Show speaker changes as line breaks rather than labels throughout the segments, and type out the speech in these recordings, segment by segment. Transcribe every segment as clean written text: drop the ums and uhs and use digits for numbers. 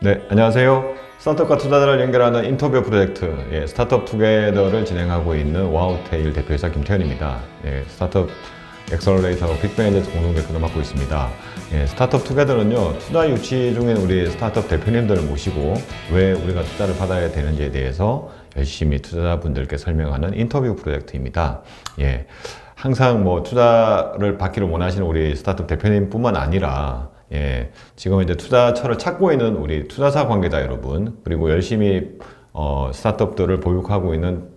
네, 안녕하세요. 스타트업과 투자자를 연결하는 인터뷰 프로젝트 스타트업 투게더를 진행하고 있는 와우테일 대표이사 김태현입니다. 스타트업 엑셀러레이터 빅뱅에서 공동 대표를 맡고 있습니다. 스타트업 투게더는요, 투자 유치 중인 우리 스타트업 대표님들을 모시고 왜 우리가 투자를 받아야 되는지에 대해서 열심히 투자자분들께 설명하는 인터뷰 프로젝트입니다. 항상 뭐 투자를 받기를 원하시는 우리 스타트업 대표님뿐만 아니라 지금 이제 투자처를 찾고 있는 우리 투자사 관계자 여러분, 그리고 열심히 스타트업들을 보육하고 있는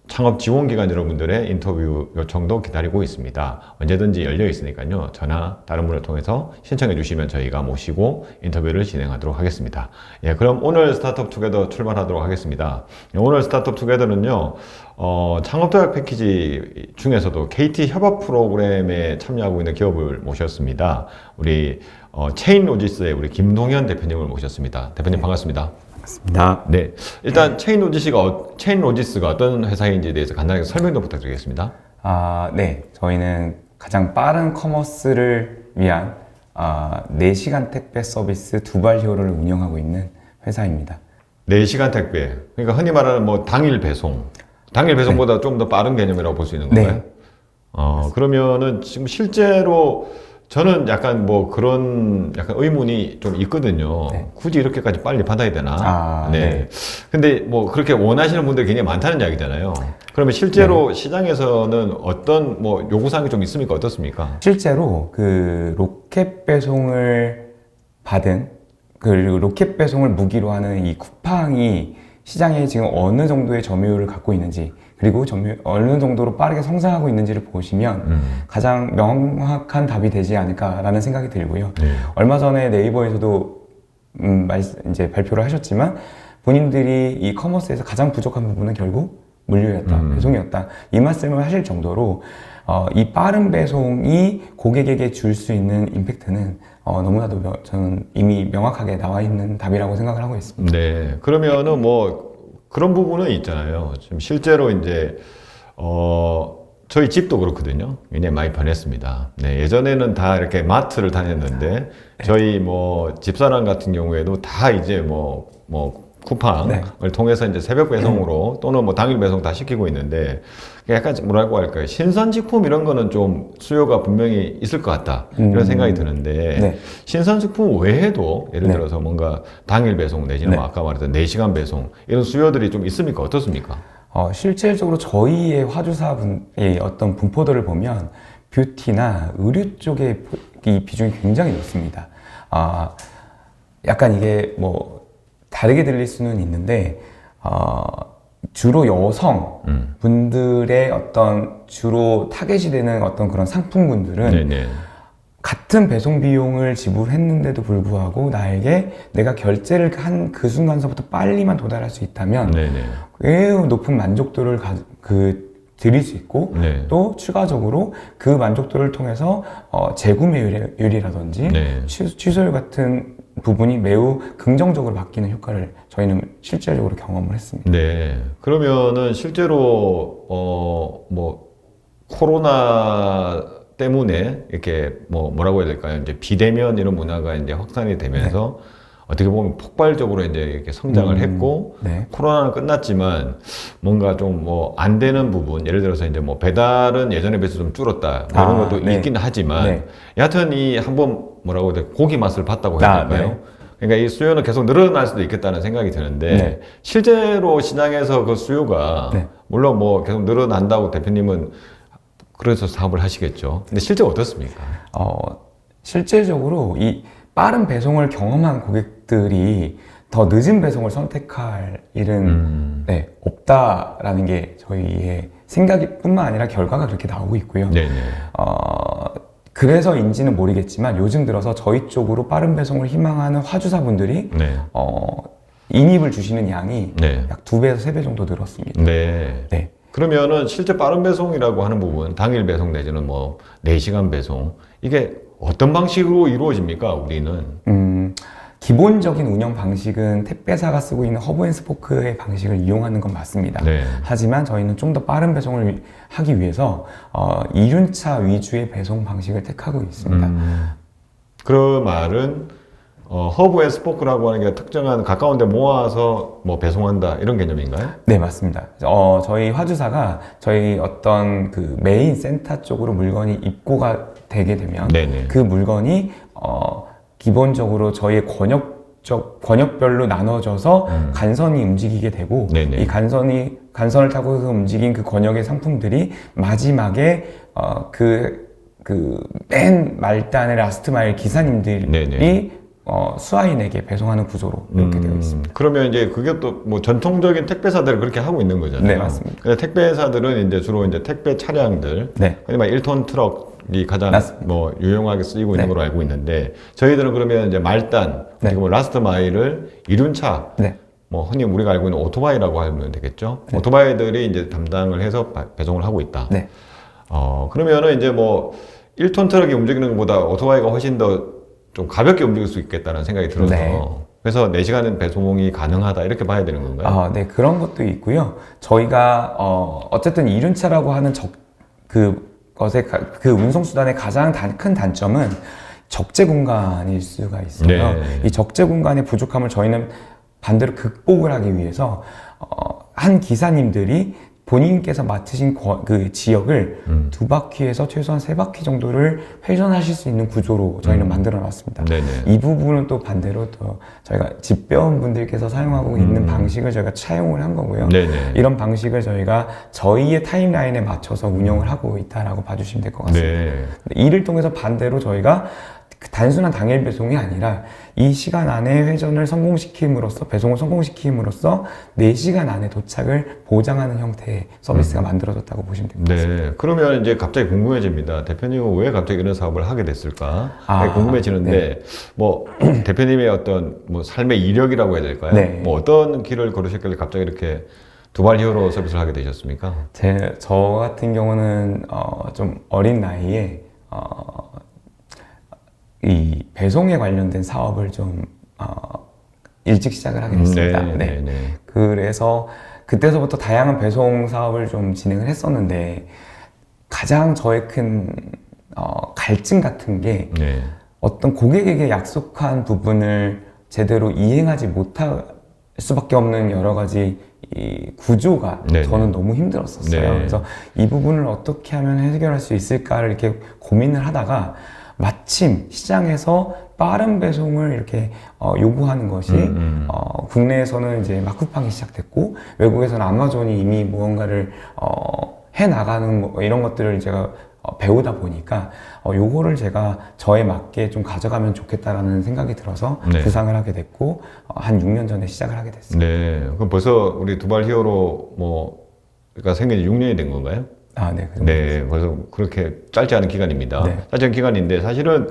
창업 지원기관 여러분들의 인터뷰 요청도 기다리고 있습니다. 언제든지 열려 있으니까요, 전화 다른 분을 통해서 신청해 주시면 저희가 모시고 인터뷰를 진행하도록 하겠습니다. 그럼 오늘 스타트업 투게더 출발하도록 하겠습니다. 오늘 스타트업 투게더는요, 창업도약 패키지 중에서도 KT 협업 프로그램에 참여하고 있는 기업을 모셨습니다. 우리 체인로지스의 우리 김동현 대표님을 모셨습니다. 대표님 반갑습니다.
반갑습니다.
네, 일단 체인로지스가 어떤 회사인지에 대해서 간단하게 설명 좀 부탁드리겠습니다.
네, 저희는 가장 빠른 커머스를 위한 4시간 택배 서비스 두발효를 운영하고 있는 회사입니다.
4시간 택배, 그러니까 흔히 말하는 뭐 당일 배송보다 좀 더 빠른 개념이라고 볼 수 있는 건가요?
네.
그러면은 지금 실제로 저는 약간 뭐 그런 약간 의문이 좀 있거든요.
네.
굳이 이렇게까지 빨리 받아야 되나?
네.
근데 뭐 그렇게 원하시는 분들이 굉장히 많다는 이야기잖아요. 그러면 실제로 시장에서는 어떤 뭐 요구사항이 좀 있습니까? 어떻습니까?
실제로 그 로켓 배송을 받은 그리고 로켓 배송을 무기로 하는 이 쿠팡이 시장에 지금 어느 정도의 점유율을 갖고 있는지, 그리고 어느 정도로 빠르게 성장하고 있는지를 보시면 가장 명확한 답이 되지 않을까라는 생각이 들고요. 얼마 전에 네이버에서도 이제 발표를 하셨지만, 본인들이 이 커머스에서 가장 부족한 부분은 결국 물류였다, 배송이었다, 이 말씀을 하실 정도로 이 빠른 배송이 고객에게 줄 수 있는 임팩트는 너무나도 저는 이미 명확하게 나와 있는 답이라고 생각을 하고 있습니다.
네. 그러면은 뭐 그런 부분은 있잖아요. 지금 실제로 이제 저희 집도 그렇거든요. 굉장히 많이 변했습니다. 예전에는 다 이렇게 마트를 다녔는데 저희 뭐 집사람 같은 경우에도 다 이제 뭐 쿠팡을 통해서 이제 새벽 배송으로 또는 뭐 당일 배송 다 시키고 있는데, 약간 뭐라고 할까요? 신선식품 이런 거는 좀 수요가 분명히 있을 것 같다, 이런 생각이 드는데, 신선식품 외에도 예를 들어서 뭔가 당일 배송 내지는 뭐 아까 말했던 4시간 배송 이런 수요들이 좀 있습니까? 어떻습니까?
실질적으로 저희의 화주사의 어떤 분포들을 보면 뷰티나 의류 쪽의 이 비중이 굉장히 높습니다. 약간 이게 뭐 다르게 들릴 수는 있는데, 주로 여성 분들의 어떤 주로 타겟이 되는 어떤 그런 상품군들은 같은 배송 비용을 지불했는데도 불구하고 나에게 내가 결제를 한 그 순간서부터 빨리만 도달할 수 있다면 매우 높은 만족도를 드릴 수 있고, 또 추가적으로 그 만족도를 통해서 재구매율이라든지 취소율 같은 부분이 매우 긍정적으로 바뀌는 효과를 저희는 실질적으로 경험을 했습니다.
그러면은 실제로 뭐 코로나 때문에 이렇게 뭐라고 해야 될까요? 이제 비대면 이런 문화가 이제 확산이 되면서 어떻게 보면 폭발적으로 이제 이렇게 성장을 했고, 코로나는 끝났지만 뭔가 좀 뭐 안 되는 부분, 예를 들어서 이제 뭐 배달은 예전에 비해서 좀 줄었다, 뭐 이런 것도 있긴 하지만, 여하튼 이 한번 뭐라고 해야 돼, 고기 맛을 봤다고 해야 될까요? 그러니까 이 수요는 계속 늘어날 수도 있겠다는 생각이 드는데, 실제로 시장에서 그 수요가 물론 뭐 계속 늘어난다고 대표님은 그래서 사업을 하시겠죠. 근데 실제 어떻습니까?
실제적으로 이 빠른 배송을 경험한 고객들이 더 늦은 배송을 선택할 일은 없다라는 게 저희의 생각뿐만 아니라 결과가 그렇게 나오고 있고요. 그래서인지는 모르겠지만 요즘 들어서 저희 쪽으로 빠른 배송을 희망하는 화주사분들이 인입을 주시는 양이 약 2배에서 3배 정도 늘었습니다.
그러면은 실제 빠른 배송이라고 하는 부분, 당일 배송 내지는 뭐 4시간 배송, 이게 어떤 방식으로 이루어집니까, 우리는?
기본적인 운영 방식은 택배사가 쓰고 있는 허브앤스포크의 방식을 이용하는 건 맞습니다. 하지만 저희는 좀 더 빠른 배송을 하기 위해서 이륜차 위주의 배송 방식을 택하고 있습니다.
그 말은 허브 앤 스포크라고 하는 게 특정한 가까운 데 모아서 뭐 배송한다 이런 개념인가요?
네, 맞습니다. 저희 화주사가 저희 어떤 그 메인 센터 쪽으로 물건이 입고가 되게 되면
네네.
그 물건이 기본적으로 저희의 권역별로 나눠져서 간선이 움직이게 되고
네네.
이 간선을 타고서 움직인 그 권역의 상품들이 마지막에 그 맨 말단의 라스트 마일 기사님들이
네네.
수화인에게 배송하는 구조로 이렇게 되어 있습니다.
그러면 이제 그게 또 뭐 전통적인 택배사들은 그렇게 하고 있는 거잖아요.
네, 맞습니다.
근데 택배사들은 이제 주로 이제 택배 차량들,
네.
흔히 말 1톤 트럭이 가장
맞습니다.
뭐 유용하게 쓰이고 있는
네.
걸로 알고 있는데 저희들은 그러면 이제 말단,
네.
그리고 라스트 마일을 이륜차,
네.
뭐 흔히 우리가 알고 있는 오토바이라고 하면 되겠죠. 오토바이들이 이제 담당을 해서 배송을 하고 있다.
네.
그러면은 이제 뭐 1톤 트럭이 움직이는 것보다 오토바이가 훨씬 더 좀 가볍게 움직일 수 있겠다는 생각이 들어서
네.
그래서 4시간은 배송이 가능하다 이렇게 봐야 되는 건가요?
네, 그런 것도 있고요. 저희가 어쨌든 이륜차라고 하는 그 운송수단의 가장 큰 단점은 적재 공간일 수가 있어요.
네.
이 적재 공간의 부족함을 저희는 반대로 극복을 하기 위해서 한 기사님들이 본인께서 맡으신 그 지역을 2바퀴에서 최소한 3바퀴 정도를 회전하실 수 있는 구조로 저희는 만들어 놨습니다.
네네.
이 부분은 또 반대로 또 저희가 집배원 분들께서 사용하고 있는 방식을 저희가 차용을 한 거고요.
네네.
이런 방식을 저희가 저희의 타임라인에 맞춰서 운영을 하고 있다라고 봐주시면 될 것 같습니다.
네.
이를 통해서 반대로 저희가 단순한 당일 배송이 아니라 이 시간 안에 회전을 성공시킴으로써 배송을 성공시킴으로써 4시간 안에 도착을 보장하는 형태의 서비스가 만들어졌다고 보시면 됩니다.
네. 그러면 이제 갑자기 궁금해집니다. 대표님은 왜 갑자기 이런 사업을 하게 됐을까? 궁금해지는데
네.
뭐 대표님의 어떤 뭐 삶의 이력이라고 해야 될까요?
네.
뭐 어떤 길을 걸으셨길래 갑자기 이렇게 두발 히어로 서비스를 하게 되셨습니까?
저 같은 경우는 좀 어린 나이에 이 배송에 관련된 사업을 좀 일찍 시작을 하게 됐습니다. 네. 그래서 그때서부터 다양한 배송 사업을 좀 진행을 했었는데 가장 저의 큰 갈증 같은 게
네.
어떤 고객에게 약속한 부분을 제대로 이행하지 못할 수밖에 없는 여러 가지 이 구조가
네네.
저는 너무 힘들었었어요.
네.
그래서 이 부분을 어떻게 하면 해결할 수 있을까를 이렇게 고민을 하다가 마침 시장에서 빠른 배송을 이렇게 요구하는 것이 국내에서는 이제 막 쿠팡이 시작됐고 외국에서는 아마존이 이미 무언가를 해 나가는 뭐 이런 것들을 제가 배우다 보니까 요거를 제가 저에 맞게 좀 가져가면 좋겠다라는 생각이 들어서
네.
구상을 하게 됐고 한 6년 전에 시작을 하게 됐습니다.
네. 그럼 벌써 우리 두발 히어로 뭐가 생긴 지 6년이 된 건가요?
네.
네, 그래서 그렇게 짧지 않은 기간입니다.
네.
짧지 않은 기간인데 사실은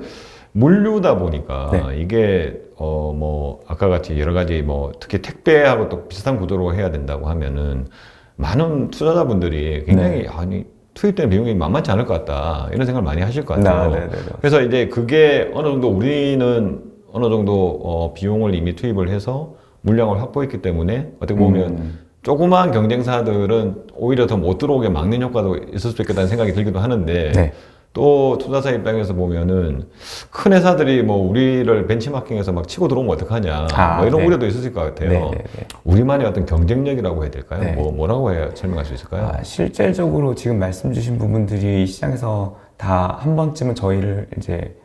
물류다 보니까
네.
이게 뭐 아까 같이 여러 가지 뭐 특히 택배하고 또 비슷한 구조로 해야 된다고 하면은 많은 투자자분들이 굉장히 아니 투입된 비용이 만만치 않을 것 같다 이런 생각을 많이 하실 것 같아요.
네네네.
그래서 이제 그게 어느 정도 우리는 어느 정도 비용을 이미 투입을 해서 물량을 확보했기 때문에 어떻게 보면 조그마한 경쟁사들은 오히려 더 못 들어오게 막는 효과도 있을 수 있겠다는 생각이 들기도 하는데
네.
또 투자사 입장에서 보면은 큰 회사들이 뭐 우리를 벤치마킹해서 막 치고 들어오면 어떡하냐 뭐 이런
네.
우려도 있으실 것 같아요.
네네네.
우리만의 어떤 경쟁력이라고 해야 될까요?
네.
뭐라고 해야 설명할 수 있을까요?
실질적으로 지금 말씀 주신 부분들이 시장에서 다 한 번쯤은 저희를 이제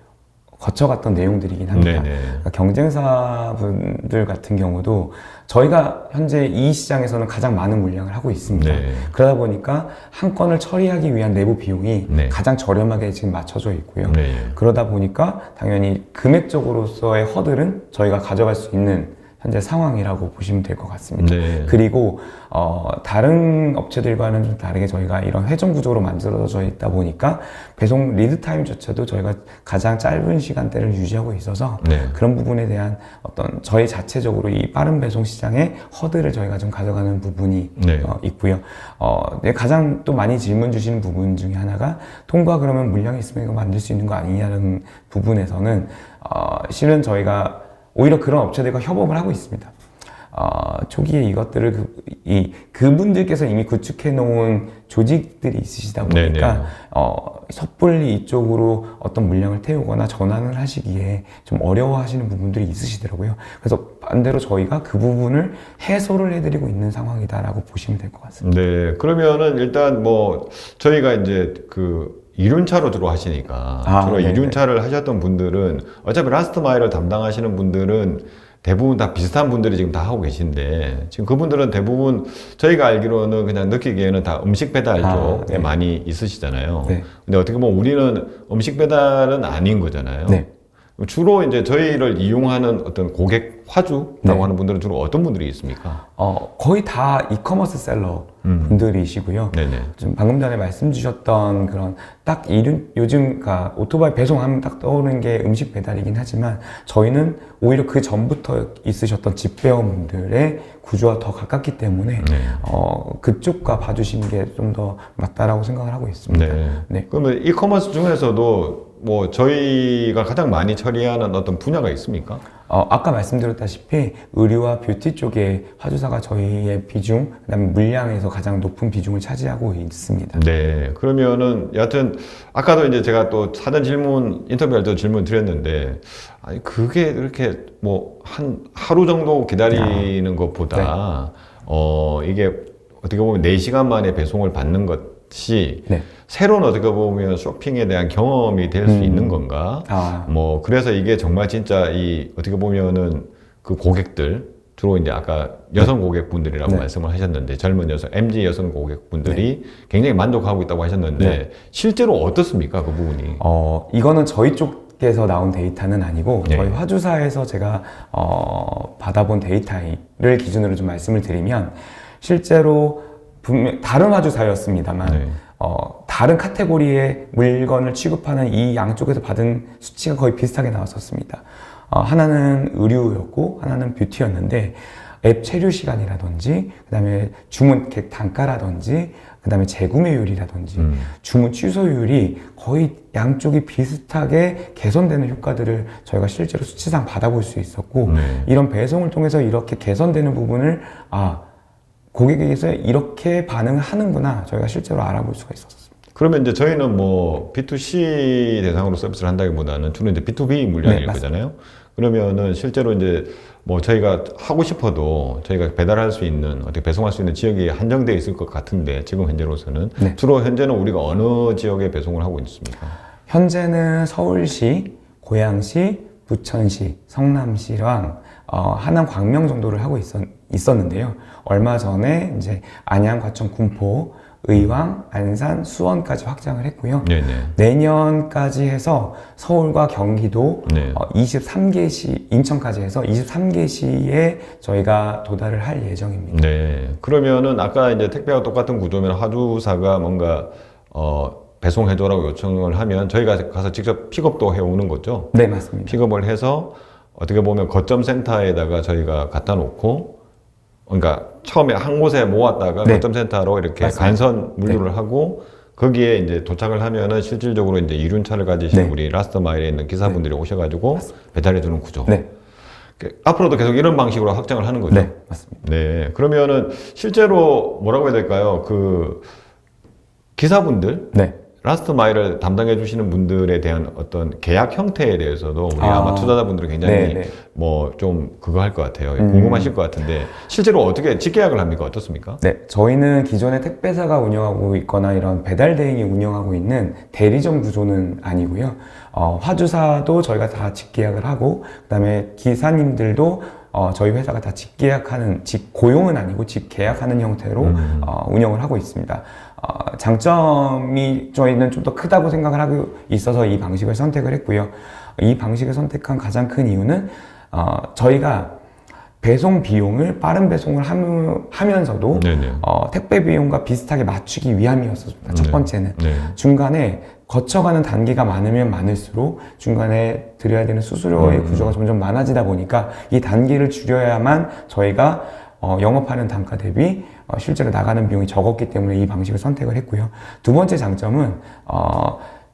거쳐갔던 내용들이긴 합니다.
네네.
그러니까 경쟁사분들 같은 경우도 저희가 현재 이 시장에서는 가장 많은 물량을 하고 있습니다.
네.
그러다 보니까 한 건을 처리하기 위한 내부 비용이
네.
가장 저렴하게 지금 맞춰져 있고요.
네.
그러다 보니까 당연히 금액적으로서의 허들은 저희가 가져갈 수 있는 현재 상황이라고 보시면 될 것 같습니다.
네.
그리고 다른 업체들과는 좀 다르게 저희가 이런 회전 구조로 만들어져 있다 보니까 배송 리드 타임조차도 저희가 가장 짧은 시간대를 유지하고 있어서
네.
그런 부분에 대한 어떤 저희 자체적으로 이 빠른 배송 시장의 허들을 저희가 좀 가져가는 부분이
네.
있고요. 가장 또 많이 질문 주시는 부분 중에 하나가 통과 그러면 물량이 있으면 이거 만들 수 있는 거 아니냐는 부분에서는 실은 저희가 오히려 그런 업체들과 협업을 하고 있습니다. 초기에 이것들을 그분들께서 이미 구축해 놓은 조직들이 있으시다 보니까
네네.
섣불리 이쪽으로 어떤 물량을 태우거나 전환을 하시기에 좀 어려워하시는 부분들이 있으시더라고요. 그래서 반대로 저희가 그 부분을 해소를 해드리고 있는 상황이다라고 보시면 될 것 같습니다.
네, 그러면은 일단 뭐 저희가 이제 그 이륜차로 주로 하시니까 주로
네네.
이륜차를 하셨던 분들은 어차피 라스트 마일을 담당하시는 분들은 대부분 다 비슷한 분들이 지금 다 하고 계신데 지금 그분들은 대부분 저희가 알기로는 그냥 느끼기에는 다 음식 배달 쪽에
네.
많이 있으시잖아요.
네.
근데 어떻게 보면 우리는 음식 배달은 아닌 거잖아요.
네.
주로 이제 저희를 이용하는 어떤 고객 화주라고
네.
하는 분들은 주로 어떤 분들이 있습니까?
거의 다 이커머스 셀러 분들이시고요.
네네.
좀 방금 전에 말씀 주셨던 그런 딱 요즘 오토바이 배송하면 딱 떠오르는 게 음식 배달이긴 하지만 저희는 오히려 그 전부터 있으셨던 집배원분들의 구조와 더 가깝기 때문에
네.
그쪽과 봐주시는 게 좀 더 맞다라고 생각을 하고 있습니다.
네.
네.
그러면 이커머스 중에서도 뭐 저희가 가장 많이 처리하는 어떤 분야가 있습니까?
아까 말씀드렸다시피 의류와 뷰티 쪽에 화주사가 저희의 비중, 그다음에 물량에서 가장 높은 비중을 차지하고 있습니다.
네. 그러면은 여하튼 아까도 이제 제가 또 사전 질문 인터뷰할 때 질문 드렸는데 아니 그게 이렇게 뭐 한 하루 정도 기다리는 것보다 이게 어떻게 보면 4시간 만에 배송을 받는 것이
네.
새로운 어떻게 보면 쇼핑에 대한 경험이 될 수 있는 건가? 뭐 그래서 이게 정말 진짜 이 어떻게 보면은 그 고객들 주로 이제 아까 여성 고객분들이라고
네.
말씀을 하셨는데 젊은 여성 MZ 여성 고객분들이 굉장히 만족하고 있다고 하셨는데
네.
실제로 어떻습니까 그 부분이?
이거는 저희 쪽에서 나온 데이터는 아니고
네.
저희 화주사에서 제가 받아본 데이터를 기준으로 좀 말씀을 드리면 실제로 분명 다른 화주사였습니다만
네.
다른 카테고리의 물건을 취급하는 이 양쪽에서 받은 수치가 거의 비슷하게 나왔었습니다. 하나는 의류였고 하나는 뷰티였는데 앱 체류 시간이라든지 그다음에 주문 객 단가라든지 그다음에 재구매율이라든지 주문 취소율이 거의 양쪽이 비슷하게 개선되는 효과들을 저희가 실제로 수치상 받아볼 수 있었고 이런 배송을 통해서 이렇게 개선되는 부분을 고객에게서 이렇게 반응을 하는구나 저희가 실제로 알아볼 수가 있었습니다.
그러면 이제 저희는 뭐 B2C 대상으로 서비스를 한다기보다는 주로 이제 B2B 물량일
네,
거잖아요. 그러면은 실제로 이제 뭐 저희가 하고 싶어도 저희가 배달할 수 있는 어떻게 배송할 수 있는 지역이 한정되어 있을 것 같은데 지금 현재로서는
네.
주로 현재는 우리가 어느 지역에 배송을 하고 있습니까?
현재는 서울시, 고양시, 부천시, 성남시랑 하남, 광명 정도를 하고 있었는데요. 얼마 전에 이제 안양, 과천, 군포, 의왕, 안산, 수원까지 확장을 했고요.
네네.
내년까지 해서 서울과 경기도
네.
23개 시, 인천까지 해서 23개 시에 저희가 도달을 할 예정입니다.
네. 그러면은 아까 이제 택배와 똑같은 구조면 화주사가 뭔가 배송해줘라고 요청을 하면 저희가 가서 직접 픽업도 해오는 거죠?
네, 맞습니다.
픽업을 해서 어떻게 보면 거점 센터에다가 저희가 갖다 놓고 그러니까 처음에 한 곳에 모았다가
네.
거점 센터로 이렇게
맞습니다.
간선 물류를 하고 거기에 이제 도착을 하면은 실질적으로 이제 이륜차를 가지신
네.
우리 라스트 마일에 있는 기사분들이 오셔가지고 배달해 주는 구조.
네,
앞으로도 계속 이런 방식으로 확장을 하는 거죠.
네, 맞습니다.
네. 그러면은 실제로 뭐라고 해야 될까요? 그 기사분들
네.
라스트 마일을 담당해 주시는 분들에 대한 어떤 계약 형태에 대해서도 우리 아마 투자자분들이 굉장히
네.
뭐 좀 그거 할 것 같아요. 궁금하실 것 같은데 실제로 어떻게 직계약을 합니까? 어떻습니까?
네, 저희는 기존에 택배사가 운영하고 있거나 이런 배달 대행이 운영하고 있는 대리점 구조는 아니고요. 화주사도 저희가 다 직계약을 하고, 그다음에 기사님들도 저희 회사가 다 직계약하는, 직고용은 아니고 직계약하는 형태로 운영을 하고 있습니다. 장점이 저희는 좀 더 크다고 생각을 하고 있어서 이 방식을 선택을 했고요. 이 방식을 선택한 가장 큰 이유는 저희가 배송 비용을 빠른 배송을 하면서도 택배 비용과 비슷하게 맞추기 위함이었습니다. 첫 번째는 중간에 거쳐가는 단계가 많으면 많을수록 중간에 드려야 되는 수수료의 구조가 점점 많아지다 보니까 이 단계를 줄여야만 저희가 영업하는 단가 대비 실제로 나가는 비용이 적었기 때문에 이 방식을 선택을 했고요. 두 번째 장점은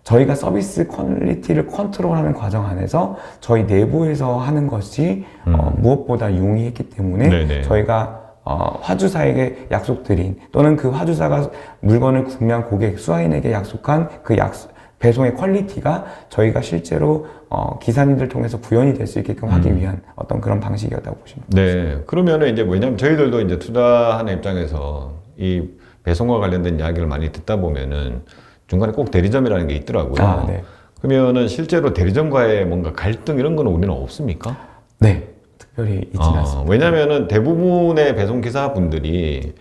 저희가 서비스 퀄리티를 컨트롤하는 과정 안에서 저희 내부에서 하는 것이 무엇보다 용이했기 때문에
네네.
저희가 화주사에게 약속드린 또는 그 화주사가 물건을 구매한 고객 수화인에게 약속한 그 배송의 퀄리티가 저희가 실제로 기사님들 통해서 구현이 될 수 있게끔 하기 위한 어떤 그런 방식이었다고 보시면 됩니다.
네. 그러면은 이제 뭐냐면 저희들도 이제 투자하는 입장에서 이 배송과 관련된 이야기를 많이 듣다 보면은 중간에 꼭 대리점이라는 게 있더라고요.
네.
그러면은 실제로 대리점과의 뭔가 갈등 이런 거는 우리는 없습니까?
네. 특별히 있지는 않습니다.
왜냐면은 대부분의 배송 기사분들이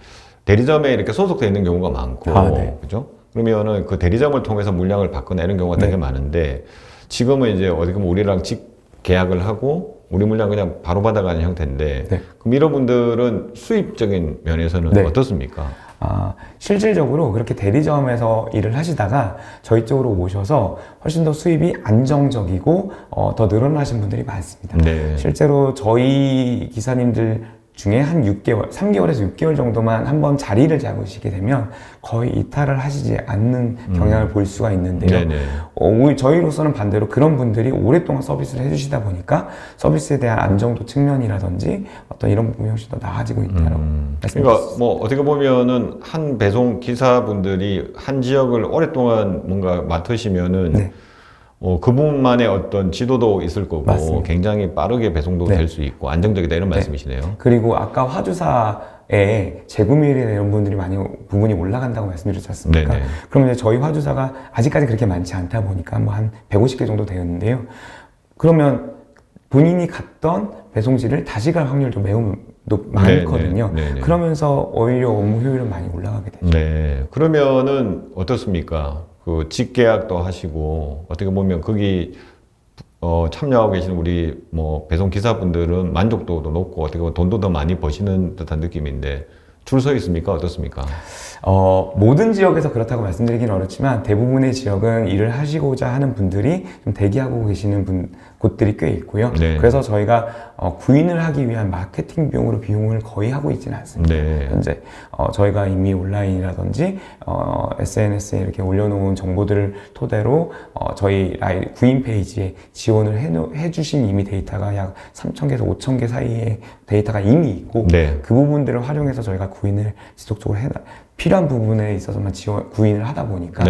대리점에 이렇게 소속되어 있는 경우가 많고,
네.
그죠? 그러면은 그 대리점을 통해서 물량을 받거나 이런 경우가 되게 많은데, 지금은 이제 어디 보면 우리랑 계약을 하고 우리 물량 그냥 바로 받아가는 형태인데,
네.
그럼 이런 분들은 수입적인 면에서는
네.
어떻습니까?
실질적으로 그렇게 대리점에서 일을 하시다가 저희 쪽으로 오셔서 훨씬 더 수입이 안정적이고 더 늘어나신 분들이 많습니다.
네.
실제로 저희 기사님들 중에 한 6개월, 3개월에서 6개월 정도만 한번 자리를 잡으시게 되면 거의 이탈을 하시지 않는 경향을 볼 수가 있는데요. 저희로서는 반대로 그런 분들이 오랫동안 서비스를 해주시다 보니까 서비스에 대한 안정도 측면이라든지 어떤 이런 부분이 훨씬 더 나아지고 있다고 말씀드립니다.
그러니까 뭐 어떻게 보면은 한 배송 기사분들이 한 지역을 오랫동안 뭔가 맡으시면은
네.
그분만의 어떤 지도도 있을 거고
맞습니다.
굉장히 빠르게 배송도
네.
될 수 있고 안정적이다 이런 말씀이시네요.
그리고 아까 화주사에 재구매율이나 이런 부분이 올라간다고 말씀드렸지 않습니까?
네네.
그러면 이제 저희 화주사가 아직까지 그렇게 많지 않다 보니까 뭐 한 150개 정도 되었는데요. 그러면 본인이 갔던 배송지를 다시 갈 확률도 매우 많거든요.
네네.
그러면서 오히려 업무 효율은 많이 올라가게 되죠.
네. 그러면은 어떻습니까? 그 직계약도 하시고 어떻게 보면 거기 참여하고 계시는 우리 뭐 배송 기사분들은 만족도도 높고 어떻게 보면 돈도 더 많이 버시는 듯한 느낌인데 줄 서 있습니까? 어떻습니까?
모든 지역에서 그렇다고 말씀드리기는 어렵지만 대부분의 지역은 일을 하시고자 하는 분들이 좀 대기하고 계시는 곳들이 꽤 있고요.
네.
그래서 저희가 구인을 하기 위한 마케팅 비용을 거의 하고 있지는 않습니다.
네.
현재 저희가 이미 온라인이라든지 SNS에 이렇게 올려놓은 정보들을 토대로 저희 구인 페이지에 지원을 해주신 이미 데이터가 약 3,000개에서 5,000개 사이의 데이터가 이미 있고
네.
그 부분들을 활용해서 저희가 구인을 지속적으로 필요한 부분에 있어서만 구인을 하다 보니까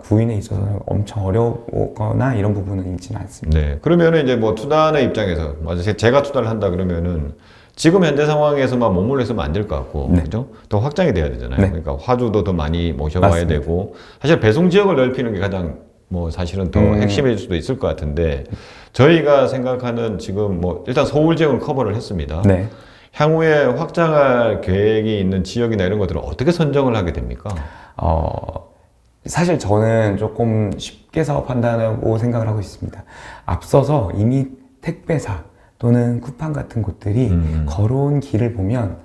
구인에 있어서는 엄청 어렵거나 이런 부분은 있지는 않습니다.
네. 그러면은 이제 뭐 투자하는 입장에서 제가 투자를 한다 그러면은 지금 현재 상황에서만 머물러 있으면 안 될 것 같고,
네.
그죠? 더 확장이 돼야 되잖아요.
네.
그러니까 화주도 더 많이 모셔와야
맞습니다.
되고, 사실 배송 지역을 넓히는 게 가장 뭐 사실은 더 핵심일 수도 있을 것 같은데, 저희가 생각하는 지금 뭐 일단 서울 지역은 커버를 했습니다.
네.
향후에 확장할 계획이 있는 지역이나 이런 것들은 어떻게 선정을 하게 됩니까?
사실 저는 조금 쉽게 사업한다고 생각을 하고 있습니다. 앞서서 이미 택배사 또는 쿠팡 같은 곳들이 걸어온 길을 보면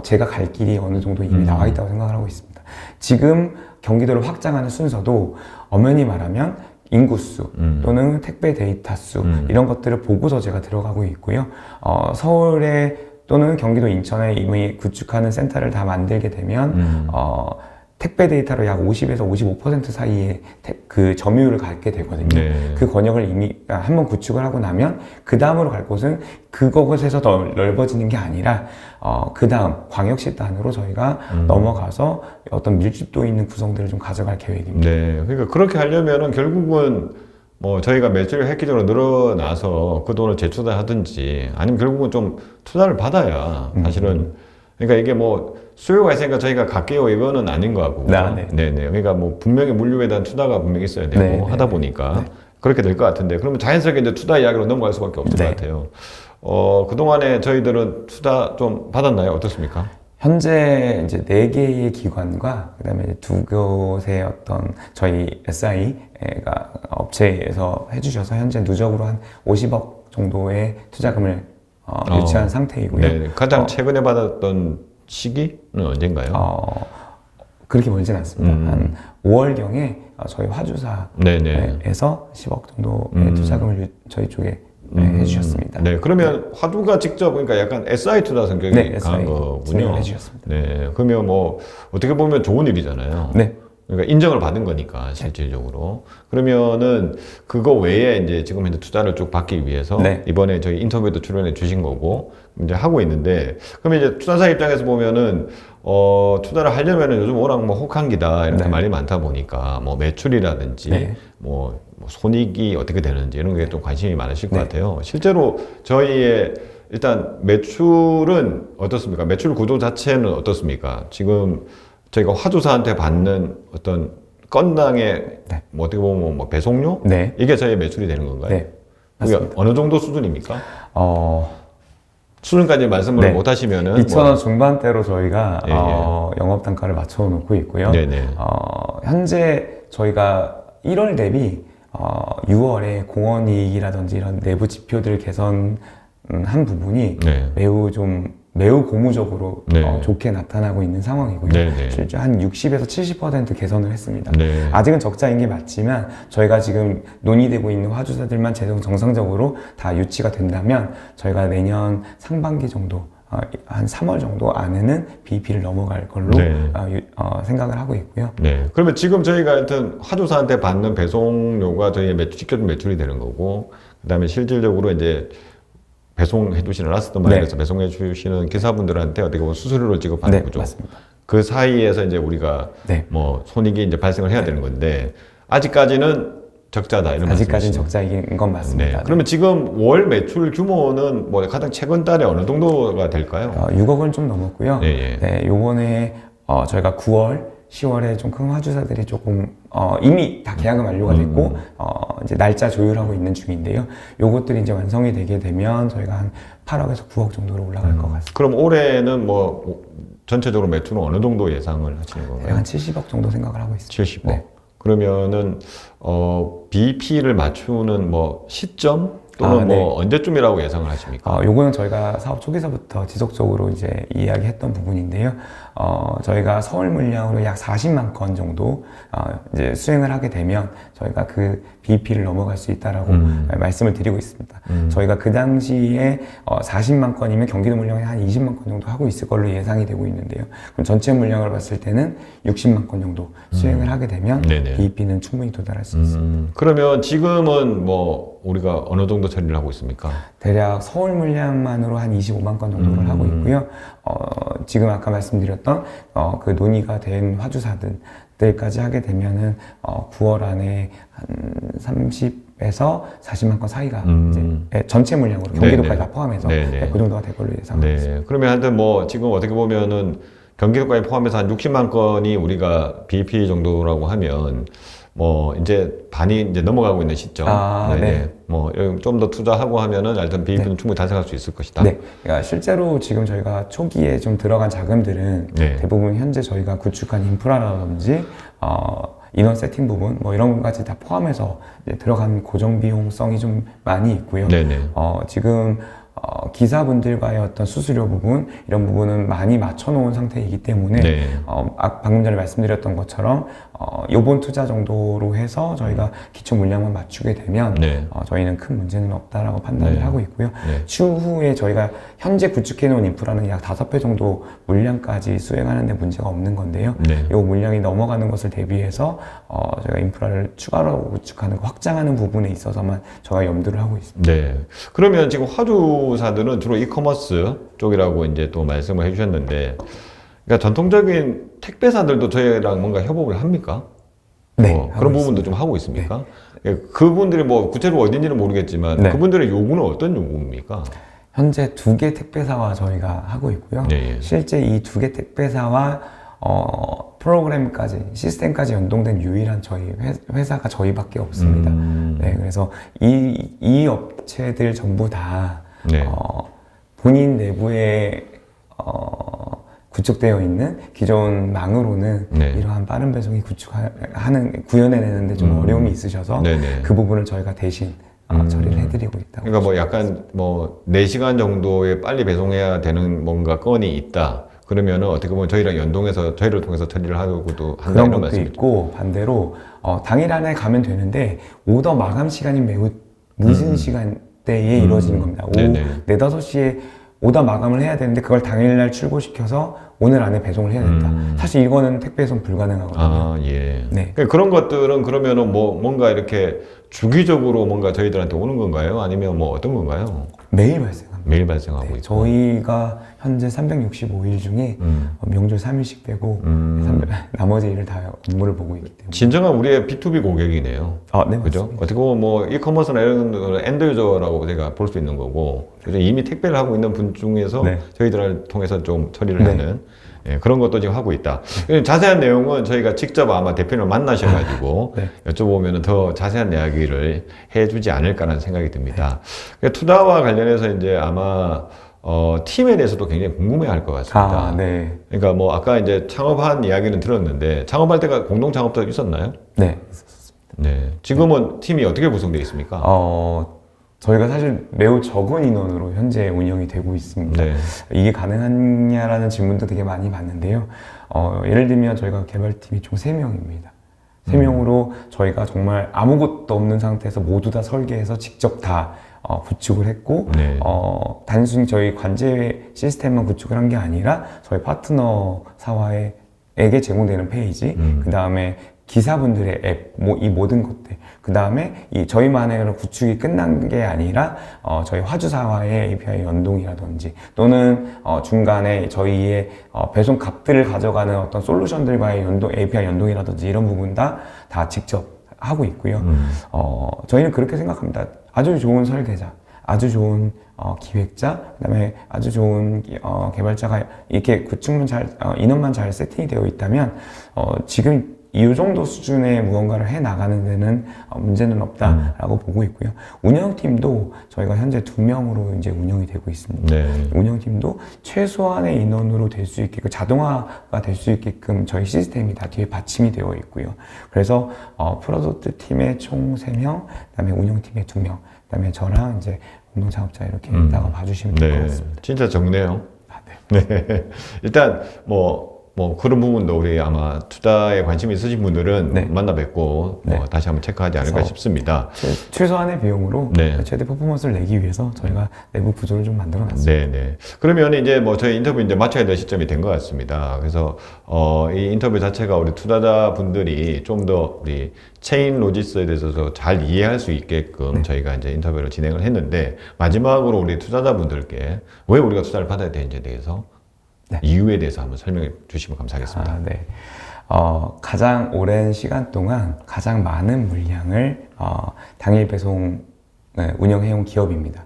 제가 갈 길이 어느 정도 이미 나와 있다고 생각을 하고 있습니다. 지금 경기도를 확장하는 순서도 엄연히 말하면 인구수 또는 택배 데이터 수 이런 것들을 보고서 제가 들어가고 있고요. 서울에 또는 경기도 인천에 이미 구축하는 센터를 다 만들게 되면 택배 데이터로 약 50에서 55% 사이의 그 점유율을 갖게 되거든요.
네.
그 권역을 이미 한번 구축을 하고 나면 그 다음으로 갈 곳은 그것에서 더 넓어지는 게 아니라 그 다음 광역시 단으로 저희가 넘어가서 어떤 밀집도 있는 구성들을 좀 가져갈 계획입니다.
네. 그러니까 그렇게 하려면은 결국은 뭐 저희가 매출이 획기적으로 늘어나서 그 돈을 재투자하든지 아니면 결국은 좀 투자를 받아야 사실은 그러니까 이게 뭐 수요가 있으니까 저희가 갈게요 이거는 아닌 것 같고 네네. 그러니까 뭐 분명히 물류에 대한 투자가 분명히 있어야 되고
네네.
하다 보니까 그렇게 될 것 같은데 그러면 자연스럽게 이제 투자 이야기로 넘어갈 수밖에 없을 것 같아요. 그동안에 저희들은 투자 좀 받았나요? 어떻습니까?
현재 이제 4개의 기관과 그다음에 2곳의 어떤 저희 SI가 업체에서 해주셔서 현재 누적으로 한 50억 정도의 투자금을 유치한 상태이고요.
네, 가장 최근에 받았던 시기는 언젠가요?
그렇게 멀진 않습니다. 한 5월경에 저희 화주사에서
네네.
10억 정도의 투자금을 저희 쪽에 해주셨습니다.
네, 그러면 화주가 직접 그러니까 약간 SI 투자 성격이 강한 거군요.
해주셨습니다.
네, 그러면 뭐 어떻게 보면 좋은 일이잖아요.
네.
그러니까 인정을 받은 거니까 실질적으로. 그러면은 그거 외에 이제 지금 현재 투자를 쭉 받기 위해서
네.
이번에 저희 인터뷰도 출연해 주신 거고 이제 하고 있는데, 그러면 이제 투자사 입장에서 보면은 투자를 하려면은 요즘 워낙 뭐 혹한기다 이렇게
네.
말이 많다 보니까 뭐 매출이라든지
네.
뭐 손익이 어떻게 되는지 이런 게 좀 관심이 많으실 것
네.
같아요. 실제로 저희의 일단 매출은 어떻습니까? 매출 구조 자체는 어떻습니까? 지금 저희가 화주사한테 받는 어떤 건당의
네.
뭐 어떻게 보면 뭐 배송료?
네.
이게 저희 매출이 되는 건가요?
네.
그게
맞습니다.
어느 정도 수준입니까?
어,
수준까지 말씀을
네.
못 하시면은
2,000원 중반대로 저희가
예, 예.
영업 단가를 맞춰 놓고 있고요.
네네.
현재 저희가 1월 대비 6월에 공원이익이라든지 이런 내부 지표들 개선한 부분이
네.
매우 고무적으로
네.
좋게 나타나고 있는 상황이고요.
네네.
실제 한 60에서 70% 개선을 했습니다.
네.
아직은 적자인 게 맞지만 저희가 지금 논의되고 있는 화주사들만 정상적으로 다 유치가 된다면 저희가 내년 상반기 정도 한 3월 정도 안에는 BEP를 넘어갈 걸로
네.
생각을 하고 있고요.
네. 그러면 지금 저희가 하여튼 화주사한테 받는 배송료가 저희의 직접 매출이 되는 거고, 그 다음에 실질적으로 이제 배송해 주시는 라스트 마일에서
네.
배송해 주시는 기사분들한테 어떻게 보면 수수료를 지급하는
네,
거죠.
맞습니다.
그 사이에서 이제 우리가
네.
뭐 손익이 이제 발생을 해야 되는 건데, 아직까지는 적자다 이런
아직까지는
말씀이시죠?
적자인 건 맞습니다.
네. 그러면 지금 월 매출 규모는 뭐 가장 최근 달에 어느 정도가 될까요?
6억은 좀 넘었고요.
예, 예.
네, 요번에 저희가 9월, 10월에 좀 큰 화주사들이 조금 이미 다 계약은 완료가 됐고 이제 날짜 조율하고 있는 중인데요. 요것들이 이제 완성이 되게 되면 저희가 한 8억에서 9억 정도로 올라갈 것 같습니다.
그럼 올해는 뭐 전체적으로 매출은 어느 정도 예상을 하시는 건가요?
한 70억 정도 생각을 하고 있습니다.
70억.
네.
그러면은 BEP를 맞추는 뭐 시점 또는
네.
뭐 언제쯤이라고 예상을 하십니까?
요거는 저희가 사업 초기서부터 지속적으로 이제 이야기했던 부분인데요. 저희가 서울 물량으로 약 40만 건 정도 이제 수행을 하게 되면 저희가 그 BEP를 넘어갈 수 있다라고 말씀을 드리고 있습니다. 저희가 그 당시에 40만 건이면 경기도 물량이 한 20만 건 정도 하고 있을 걸로 예상이 되고 있는데요. 그럼 전체 물량을 봤을 때는 60만 건 정도 수행을 하게 되면
네네.
BEP는 충분히 도달할 수 있습니다.
그러면 지금은 뭐 우리가 어느 정도 처리를 하고 있습니까?
대략 서울 물량만으로 한 25만 건 정도를 하고 있고요. 지금 아까 말씀드렸던 그 논의가 된 화주사들까지 하게 되면은 9월 안에 한 30에서 40만 건 사이가 이제 전체 물량으로 경기도까지
네네.
다 포함해서
네네.
그 정도가 될 걸로 예상하고 있습니다.
네. 그러면 하여튼 뭐 지금 어떻게 보면은 경기도까지 포함해서 한 60만 건이 우리가 BEP 정도라고 하면 뭐 이제 반이 이제 넘어가고 있는 시점.
네.
뭐 좀 더 투자하고 하면은 하여튼 BEP는 충분히 달성할 수 있을 것이다.
네, 그러니까 실제로 지금 저희가 초기에 좀 들어간 자금들은
네.
대부분 현재 저희가 구축한 인프라라든지 인원 세팅 부분 뭐 이런 것까지 다 포함해서 이제 들어간 고정 비용성이 좀 많이 있고요.
네네.
지금 기사분들과의 어떤 수수료 부분 이런 부분은 많이 맞춰놓은 상태이기 때문에
네.
방금 전에 말씀드렸던 것처럼 요번 투자 정도로 해서 저희가 기초 물량만 맞추게 되면
네.
저희는 큰 문제는 없다라고 판단을
네.
하고 있고요.
네.
추후에 저희가 현재 구축해 놓은 인프라는 약 5배 정도 물량까지 수행하는 데 문제가 없는 건데요.
네.
요 물량이 넘어가는 것을 대비해서 저희가 인프라를 추가로 구축하는 확장하는 부분에 있어서만 저희가 염두를 하고 있습니다.
네. 그러면 지금 화주사들은 주로 이커머스 쪽이라고 이제 또 말씀을 해주셨는데, 그러니까 전통적인 택배사들도 저희랑 뭔가 협업을 합니까?
네,
뭐
하고
그런 부분도
있습니다.
좀 하고 있습니까? 예, 그분들이 뭐 구체적으로 어딘지는 모르겠지만
네.
그분들의 요구는 어떤 요구입니까?
현재 2개 택배사와 저희가 하고 있고요.
네, 예.
실제 이 2개 택배사와 프로그램까지 시스템까지 연동된 유일한 저희 회사가 저희밖에 없습니다. 네, 그래서 이 업체들 전부 다
네.
본인 내부에 구축되어 있는 기존 망으로는
네.
이러한 빠른 배송이 구현해내는데 좀 어려움이 있으셔서
네네.
그 부분을 저희가 대신 처리를 해드리고 있다고.
그러니까 뭐 약간 뭐 4시간 정도에 빨리 배송해야 되는 뭔가 건이 있다. 그러면은 어떻게 보면 저희랑 연동해서 저희를 통해서 처리를 하고도 한다
그런
이런
것도
말씀이죠.
있고 반대로 당일 안에 가면 되는데 오더 마감 시간이 매우 늦은 시간대에 이루어지는 겁니다. 오후
네네.
4, 5시에 오더 마감을 해야 되는데 그걸 당일날 출고시켜서 오늘 안에 배송을 해야 된다. 사실 이거는 택배 배송 불가능하거든요.
아, 예.
네.
그러니까 그런 것들은 그러면은 뭐 뭔가 이렇게 주기적으로 뭔가 저희들한테 오는 건가요? 아니면 뭐 어떤 건가요?
매일 발생합니다.
매일 발생하고
네,
있고.
저희가 현재 365일 중에 명절 3일씩 빼고 나머지 일을 다 업무를 보고 있기 때문에
진정한 우리의 B2B 고객이네요.
아, 네,
그죠?
맞습니다.
어떻게 보면 뭐 이커머스나 이런 거는 엔드 유저라고 제가 볼 수 있는 거고, 그래서 이미 택배를 하고 있는 분 중에서
네.
저희들을 통해서 좀 처리를
네.
하는 예, 그런 것도 지금 하고 있다. 자세한 내용은 저희가 직접 아마 대표님을 만나셔가지고
네.
여쭤보면 더 자세한 이야기를 해주지 않을까라는 생각이 듭니다. 그러니까 투다와 관련해서 이제 아마 팀에 대해서도 굉장히 궁금해할 것 같습니다.
아, 네.
그러니까 뭐 아까 이제 창업한 이야기는 들었는데 창업할 때가 공동 창업도 있었나요?
네.
네. 지금은 팀이 어떻게 구성되어 있습니까?
저희가 사실 매우 적은 인원으로 현재 운영이 되고 있습니다.
네.
이게 가능하냐라는 질문도 되게 많이 받는데요. 예를 들면 저희가 개발팀이 총 3명입니다. 3명으로 저희가 정말 아무것도 없는 상태에서 모두 다 설계해서 직접 다 구축을 했고,
네.
단순히 저희 관제 시스템만 구축을 한 게 아니라 저희 파트너 사와에게 제공되는 페이지, 그 다음에 기사분들의 앱, 이 모든 것들, 그 다음에 이 저희만의 구축이 끝난 게 아니라 저희 화주사와의 API 연동이라든지 또는 중간에 저희의 배송 값들을 가져가는 어떤 솔루션들과의 연동, API 연동이라든지 이런 부분 다 직접 하고 있고요. 저희는 그렇게 생각합니다. 아주 좋은 설계자, 아주 좋은 기획자, 그다음에 아주 좋은 개발자가 이렇게 구축만 인원만 잘 세팅이 되어 있다면 지금 이 정도 수준의 무언가를 해 나가는 데는 문제는 없다라고 보고 있고요. 운영팀도 저희가 현재 2명으로 이제 운영이 되고 있습니다.
네.
운영팀도 최소한의 인원으로 될 수 있게끔 자동화가 될 수 있게끔 저희 시스템이 다 뒤에 받침이 되어 있고요. 그래서 프로덕트 팀에 총 3명, 그다음에 운영팀에 2명, 그다음에 저랑 이제 공동 창업자 이렇게 있다가 봐주시면 될 것
네.
같습니다.
진짜 적네요.
아, 네.
네. 일단 뭐 그런 부분도 우리 아마 투자에 관심 있으신 분들은
네.
만나 뵙고
네.
다시 한번 체크하지 않을까
그래서
싶습니다.
최소한의 비용으로
네.
최대 퍼포먼스를 내기 위해서 저희가 내부 구조를 좀 만들어 놨습니다.
네네. 그러면 이제 뭐 저희 인터뷰 이제 마쳐야 될 시점이 된 것 같습니다. 그래서 이 인터뷰 자체가 우리 투자자 분들이 좀 더 우리 체인 로지스에 대해서 잘 이해할 수 있게끔 저희가 이제 인터뷰를 진행을 했는데 마지막으로 우리 투자자 분들께 왜 우리가 투자를 받아야 되는지에 대해서 이유에 대해서 한번 설명해 주시면 감사하겠습니다.
아, 네. 가장 오랜 시간 동안 가장 많은 물량을 당일 배송 운영해온 기업입니다.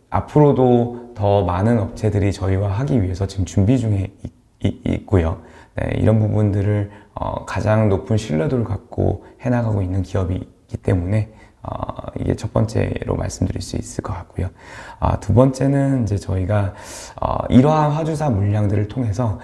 앞으로도 더 많은 업체들이 저희와 하기 위해서 지금 준비 중에 있고요. 네, 이런 부분들을 가장 높은 신뢰도를 갖고 해나가고 있는 기업이기 때문에 이게 첫 번째로 말씀드릴 수 있을 것 같고요. 두 번째는 이제 저희가 이러한 화주사 물량들을 통해서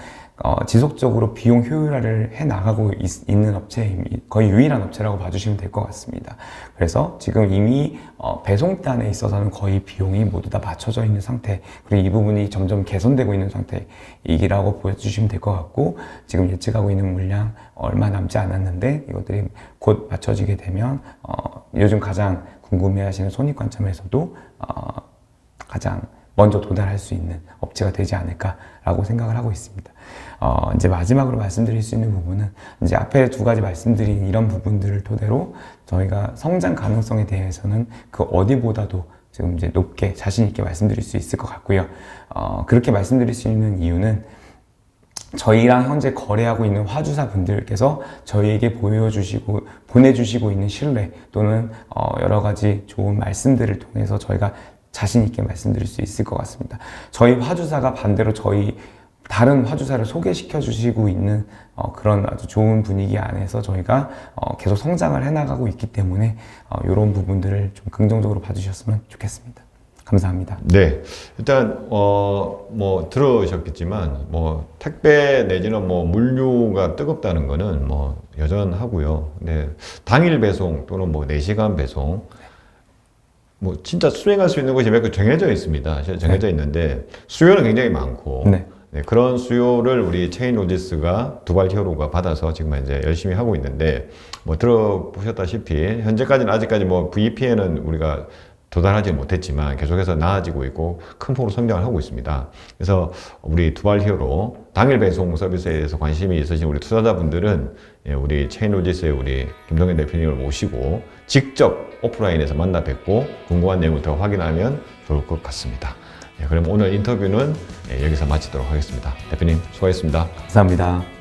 지속적으로 비용 효율화를 해 나가고 있는 업체입니다. 거의 유일한 업체라고 봐주시면 될 것 같습니다. 그래서 지금 이미 배송단에 있어서는 거의 비용이 모두 다 맞춰져 있는 상태, 그리고 이 부분이 점점 개선되고 있는 상태이라고 보여주시면 될 것 같고, 지금 예측하고 있는 물량 얼마 남지 않았는데 이것들이 곧 맞춰지게 되면 요즘 가장 궁금해하시는 손익 관점에서도 가장 먼저 도달할 수 있는 업체가 되지 않을까라고 생각을 하고 있습니다. 이제 마지막으로 말씀드릴 수 있는 부분은 이제 앞에 2가지 말씀드린 이런 부분들을 토대로 저희가 성장 가능성에 대해서는 그 어디보다도 지금 이제 높게 자신 있게 말씀드릴 수 있을 것 같고요. 그렇게 말씀드릴 수 있는 이유는 저희랑 현재 거래하고 있는 화주사 분들께서 저희에게 보내주시고 있는 신뢰 또는 여러 가지 좋은 말씀들을 통해서 저희가 자신 있게 말씀드릴 수 있을 것 같습니다. 저희 화주사가 반대로 저희 다른 화주사를 소개시켜 주시고 있는 그런 아주 좋은 분위기 안에서 저희가 계속 성장을 해나가고 있기 때문에 이런 부분들을 좀 긍정적으로 봐주셨으면 좋겠습니다. 감사합니다.
네, 일단 뭐 들으셨겠지만 뭐 택배 내지는 뭐 물류가 뜨겁다는 거는 뭐 여전하고요. 네, 당일 배송 또는 뭐 4시간 배송 뭐 진짜 수행할 수 있는 곳이 몇 개 정해져 있습니다. 정해져 있는데 수요는 굉장히 많고
네.
네, 그런 수요를 우리 체인 로지스가 두발 히어로가 받아서 지금 이제 열심히 하고 있는데 뭐 들어보셨다시피 현재까지는 아직까지 뭐 VPN은 우리가 도달하지 못했지만 계속해서 나아지고 있고 큰 폭으로 성장을 하고 있습니다. 그래서 우리 두발 히어로 당일 배송 서비스에 대해서 관심이 있으신 우리 투자자분들은 우리 체인로지스의 우리 김동현 대표님을 모시고 직접 오프라인에서 만나 뵙고 궁금한 내용을 더 확인하면 좋을 것 같습니다. 그럼 오늘 인터뷰는 여기서 마치도록 하겠습니다. 대표님 수고하셨습니다.
감사합니다.